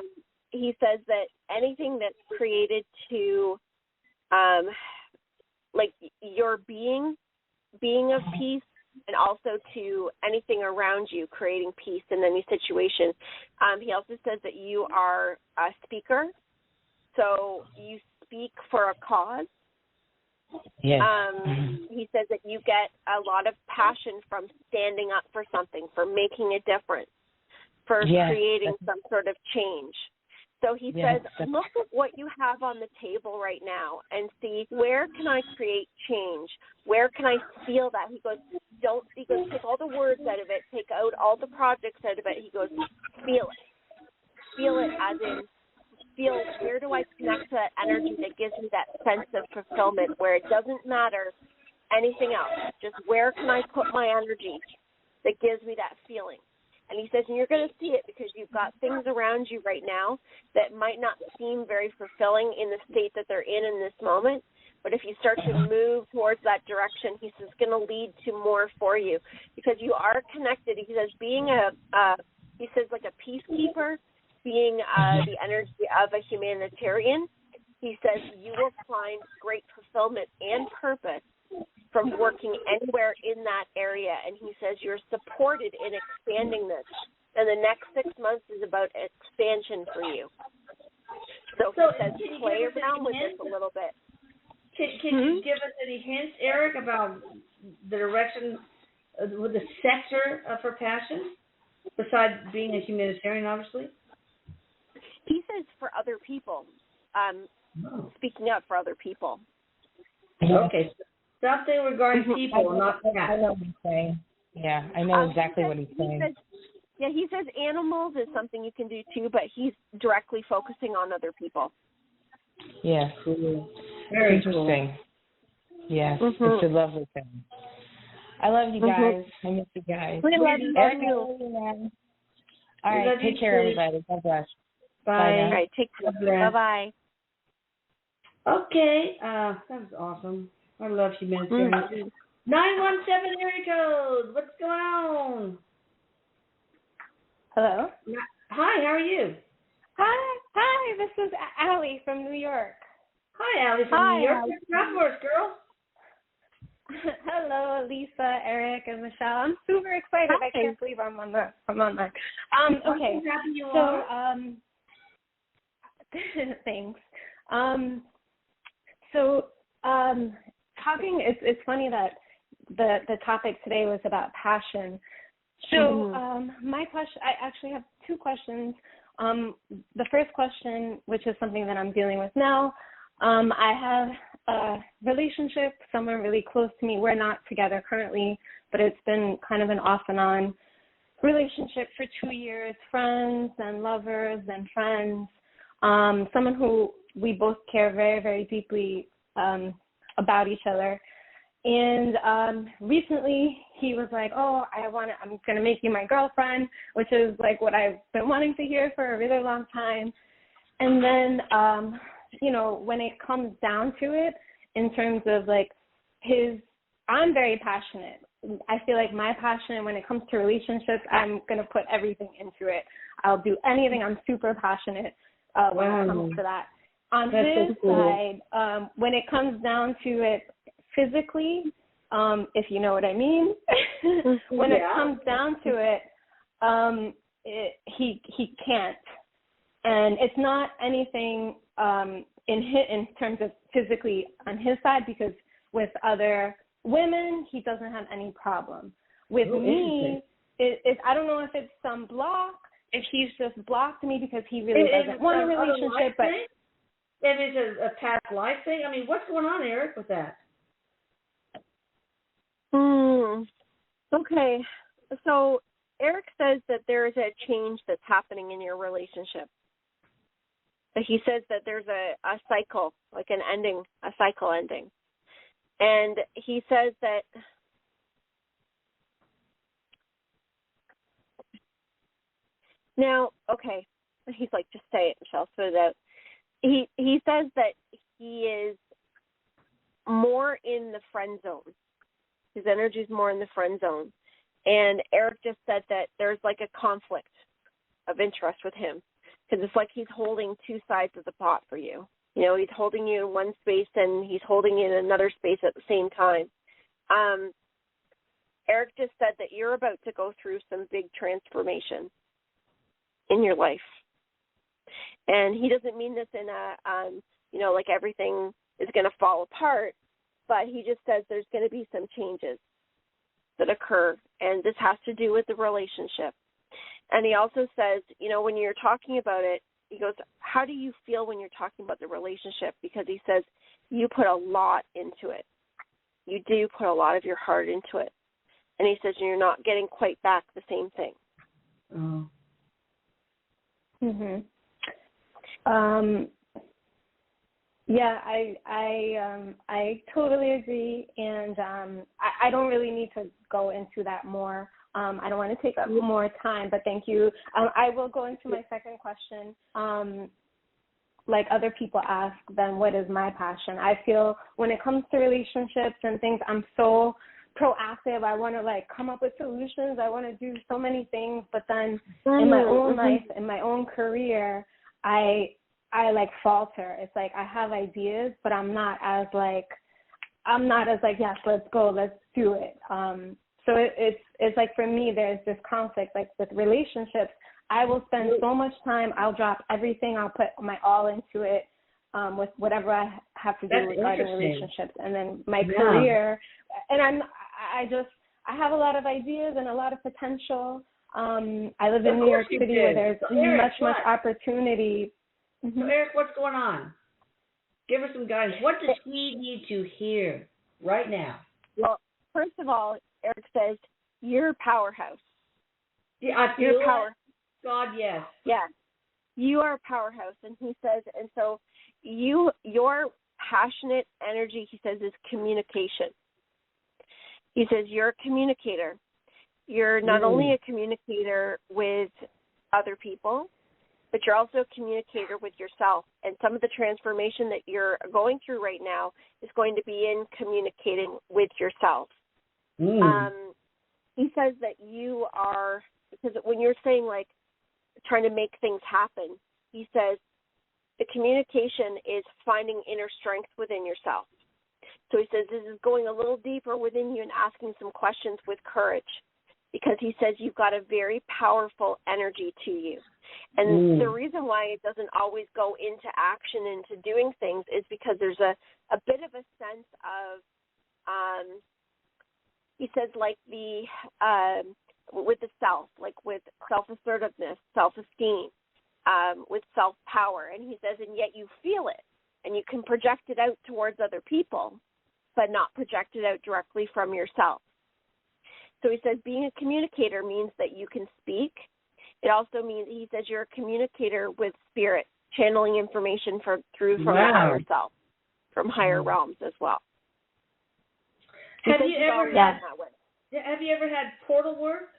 He says that anything that's created to, your being of peace, and also to anything around you, creating peace in any situation. He also says that you are a speaker. So you speak for a cause. Yes. He says that you get a lot of passion from standing up for something, for making a difference. for Yes. creating some sort of change. So he Yes. says, look at what you have on the table right now and see, where can I create change? Where can I feel that? He goes, take all the words out of it, take out all the projects out of it. He goes, feel it. Feel it as in, feel, where do I connect to that energy that gives me that sense of fulfillment, where it doesn't matter anything else. Just where can I put my energy that gives me that feeling? And he says, and you're going to see it because you've got things around you right now that might not seem very fulfilling in the state that they're in this moment. But if you start to move towards that direction, he says, it's going to lead to more for you because you are connected. He says, being like a peacekeeper, being the energy of a humanitarian, he says you will find great fulfillment and purpose from working anywhere in that area. And he says you're supported in expanding this. And the next 6 months is about expansion for you. So he says play around with this a little bit. Can you give us any hints, Erik, about the direction with the sector for passion, besides being a humanitarian, obviously? He says for other people, speaking up for other people. Okay, something regarding people, not I know what he's saying. Yeah, I know exactly what he's saying. He says animals is something you can do too, but he's directly focusing on other people. Yeah, very interesting. Cool. Yes, it's a lovely thing. I love you guys. I miss you guys. We love you. Erik, I love you, man. All right, take care, everybody. God bless. Bye. All right, take care. Bye-bye. Okay, that was awesome. I love humanitarian. 917 area code. What's going on? Hello. Hi, how are you? Hi. This is Allie from New York. Hi, Allie from New York. What's up for us, girl? Hello, Lisa, Erik, and Michelle. I'm super excited. Hi. I can't believe I'm on there. Okay. Thanks. Talking. It's funny that the topic today was about passion. So my question, I actually have two questions. The first question, which is something that I'm dealing with now, I have a relationship, someone really close to me. We're not together currently, but it's been kind of an off and on relationship for 2 years, friends and lovers and friends, someone who we both care very, very deeply about each other. And recently he was like, I'm going to make you my girlfriend, which is like what I've been wanting to hear for a really long time. And then, when it comes down to it, in terms of like I'm very passionate. I feel like my passion when it comes to relationships, I'm going to put everything into it. I'll do anything. I'm super passionate when it comes to that. On his side, when it comes down to it physically, if you know what I mean, when it comes down to it, he can't. And it's not anything in terms of physically on his side, because with other women, he doesn't have any problem. With me, I don't know if it's some block, if he's just blocked me because he really doesn't want a relationship. But if it's a past life thing, I mean, what's going on, Erik, with that? Okay. So Erik says that there is a change that's happening in your relationship. He says that there's a cycle, like an ending, a cycle ending. And he says that now, okay, he's like, just say it, Michelle, so that he says that he is more in the friend zone. His energy is more in the friend zone. And Erik just said that there's like a conflict of interest with him, because it's like he's holding two sides of the pot for you. He's holding you in one space and he's holding you in another space at the same time. Erik just said that you're about to go through some big transformation in your life. And he doesn't mean this in a, like everything is going to fall apart, but he just says there's going to be some changes that occur, and this has to do with the relationship. And he also says, you know, when you're talking about it, he goes, how do you feel when you're talking about the relationship? Because he says you put a lot into it. You do put a lot of your heart into it. And he says you're not getting quite back the same thing. Oh. Mhm. Yeah, I totally agree, and I don't really need to go into that more. I don't want to take up more time, but thank you. I will go into my second question. Like other people ask, then what is my passion? I feel when it comes to relationships and things, I'm so proactive. I want to like come up with solutions. I want to do so many things, but then in my own life, in my own career, I like falter. It's like I have ideas, but I'm not as like yes, let's go, let's do it. So it's like for me, there's this conflict. Like with relationships, I will spend so much time. I'll drop everything. I'll put my all into it with whatever I have to do regarding relationships, and then my career. And I have a lot of ideas and a lot of potential. I live in New York City where there's much opportunity. So Erik, what's going on? Give her some guidance. What does she need to hear right now? Well, first of all, Erik says, you're a powerhouse. Yeah, I feel God, yes. Yeah. You are a powerhouse. And he says, and so your passionate energy, he says, is communication. He says, you're a communicator. You're not only a communicator with other people, but you're also a communicator with yourself. And some of the transformation that you're going through right now is going to be in communicating with yourself. He says that you are, because when you're saying like trying to make things happen, he says the communication is finding inner strength within yourself. So he says this is going a little deeper within you and asking some questions with courage, because he says you've got a very powerful energy to you. And the reason why it doesn't always go into action, into doing things, is because there's a bit of a sense of, he says, like the, with the self, like with self-assertiveness, self-esteem, with self-power. And he says, and yet you feel it, and you can project it out towards other people, but not project it out directly from yourself. So he says being a communicator means that you can speak. It also means, he says, you're a communicator with spirit, channeling information from the higher self, from higher realms as well. Have you ever had portal work?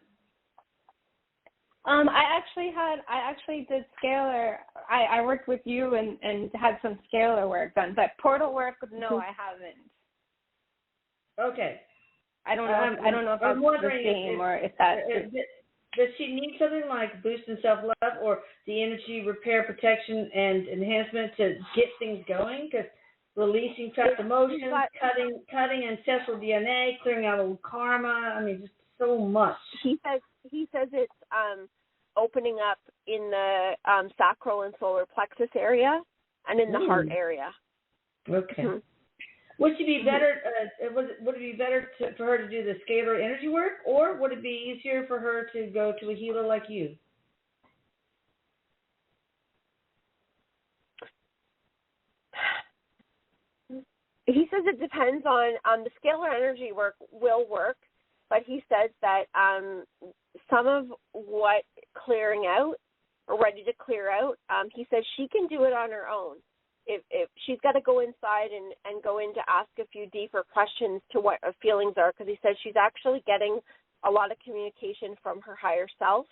I actually did scalar. I worked with you and had some scalar work done, but portal work, no, I haven't. Okay. I don't know if that's the same or if that's. Does she need something like boosting self-love or the energy repair, protection, and enhancement to get things going? Because releasing trapped emotions, cutting ancestral DNA, clearing out old karma. I mean, just so much. He says it's opening up in the sacral and solar plexus area and in the heart area. Okay. Mm-hmm. Would it be better? Would it be better for her to do the scalar energy work, or would it be easier for her to go to a healer like you? He says it depends on the scalar energy work will work, but he says that some of what clearing out or ready to clear out, he says she can do it on her own. If she's got to go inside and go in to ask a few deeper questions to what her feelings are, because he says she's actually getting a lot of communication from her higher self.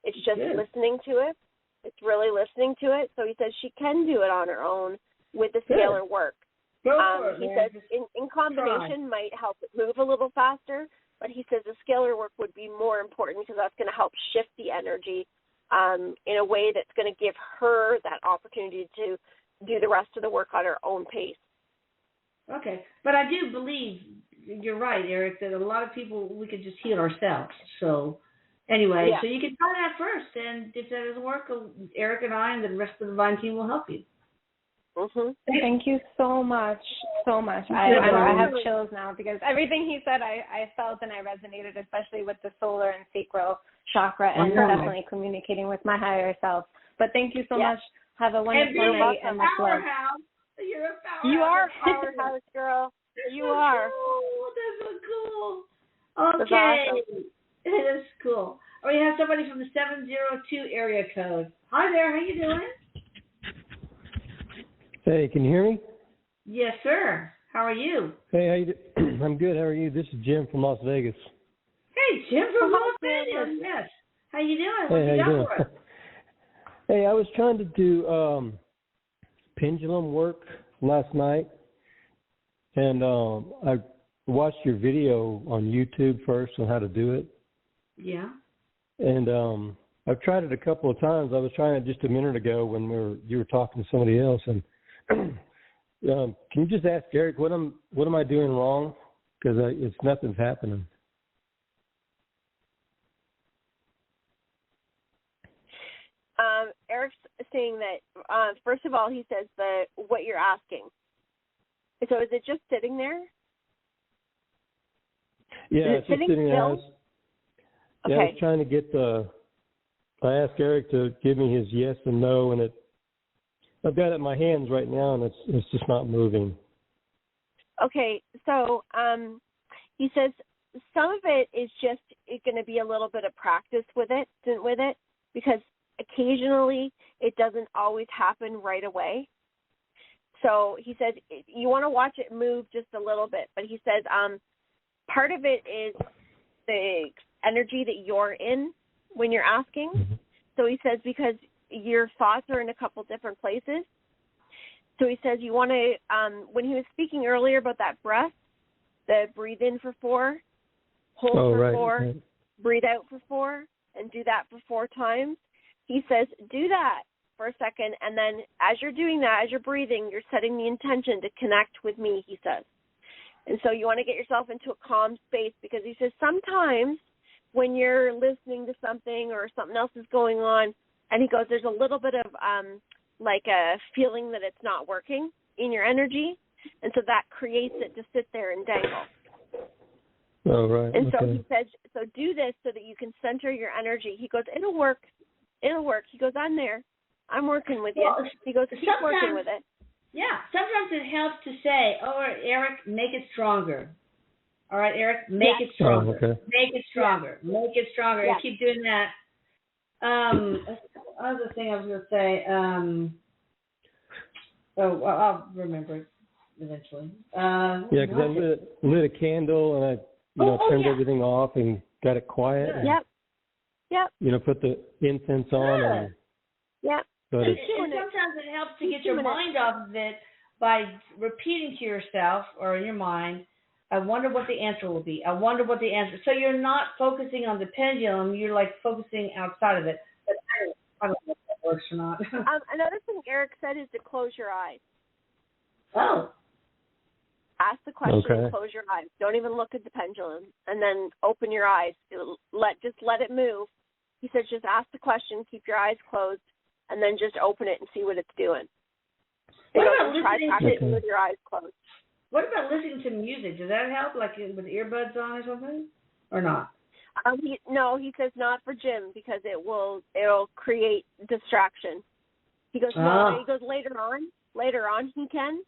It's just listening to it. It's really listening to it. So he says she can do it on her own with the scalar work. He says in combination might help it move a little faster, but he says the scalar work would be more important because that's going to help shift the energy in a way that's going to give her that opportunity to do the rest of the work on her own pace. Okay. But I do believe you're right, Erik, that a lot of people, we could just heal ourselves. So anyway, so you can try that first. And if that doesn't work, Erik and I and the rest of the Divine team will help you. Thank you so much, so much. I have chills now because everything he said I felt and I resonated, especially with the solar and sacral chakra and definitely communicating with my higher self. But thank you so much. Have a wonderful night and much love. You're a powerhouse. You are a powerhouse, girl. You are. Cool. That's so cool. Okay. Awesome. That's cool. We have somebody from the 702 area code. Hi there. How you doing? Hey, can you hear me? Yes, sir. How are you? Hey, how you I'm good. How are you? This is Jim from Las Vegas. Hey, Jim from Las Vegas. Yes. How you doing? What you got for us? Hey, I was trying to do pendulum work last night, and I watched your video on YouTube first on how to do it. Yeah. And I've tried it a couple of times. I was trying it just a minute ago when you were talking to somebody else, and can you just ask Erik what am I doing wrong? Because nothing's happening. Erik's saying that first of all, he says that what you're asking. So is it just sitting there? Yeah, it's just sitting there. I was trying to get I asked Erik to give me his yes and no, and I've got it in my hands right now, and it's just not moving. Okay, so he says some of it is just going to be a little bit of practice with it, because occasionally it doesn't always happen right away. So he says you want to watch it move just a little bit, but he says part of it is the energy that you're in when you're asking. Mm-hmm. So he says because your thoughts are in a couple different places. So he says you want to, when he was speaking earlier about that breath, the breathe in for 4, hold for 4, breathe out for 4, and do that for 4 times. He says do that for a second, and then as you're doing that, as you're breathing, you're setting the intention to connect with me, he says. And so you want to get yourself into a calm space, because he says sometimes when you're listening to something or something else is going on, and he goes, there's a little bit of like a feeling that it's not working in your energy, and so that creates it to sit there and dangle. Oh, right. And so he says, so do this so that you can center your energy. He goes, it'll work. It'll work. He goes, I'm there. I'm working with you. He goes, keep working with it. Yeah, sometimes it helps to say, oh, Erik, make it stronger. All right, Erik, make it stronger. Oh, okay. Make it stronger. Yeah. Make it stronger. Yeah. Keep doing that. Other thing I was going to say, I'll remember it eventually. Because I lit a candle and I turned everything off and got it quiet. And, yep. Put the incense on. And, yep. And sometimes it helps to get your mind off of it by repeating to yourself or in your mind, I wonder what the answer will be. I wonder what the answer. So you're not focusing on the pendulum. You're like focusing outside of it. But I don't know if that works or not. Another thing Erik said is to close your eyes. Oh. Ask the question and close your eyes. Don't even look at the pendulum. And then open your eyes. Just let it move. He said just ask the question, keep your eyes closed, and then just open it and see what it's doing. What about listening with your eyes closed? What about listening to music? Does that help, like with earbuds on or something, or not? He says not for Jim, because it'll create distraction. He goes He goes later on he can,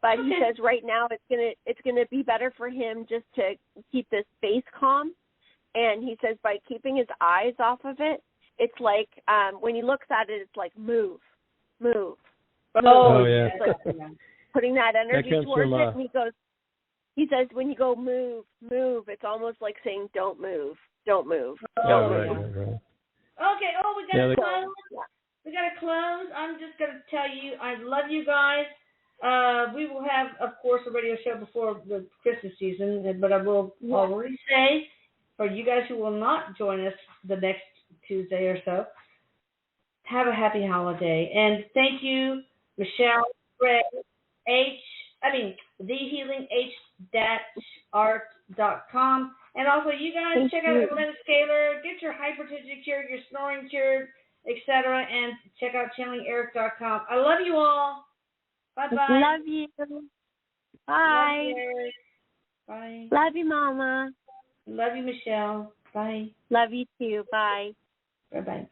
but he says right now it's gonna be better for him just to keep this space calm. And he says by keeping his eyes off of it, it's like when he looks at it, it's like move. Oh yeah. Like, putting that energy towards it. And he says when you go move, it's almost like saying don't move. Right. Okay. We gotta close. Yeah. We gotta close. I'm just gonna tell you, I love you guys. We will have, of course, a radio show before the Christmas season, but I will already say, for you guys who will not join us the next Tuesday or so, have a happy holiday. And thank you, Michelle, Greg, thehealingh-art.com. And also, you guys check out Atlanta Scalar, get your hypertension cured, your snoring cured, etc. And check out channelingerik.com. I love you all. Bye-bye. Love you. Bye. Love you. Bye. Love you, Mama. Love you, Michelle. Bye. Love you too. Bye. Bye-bye.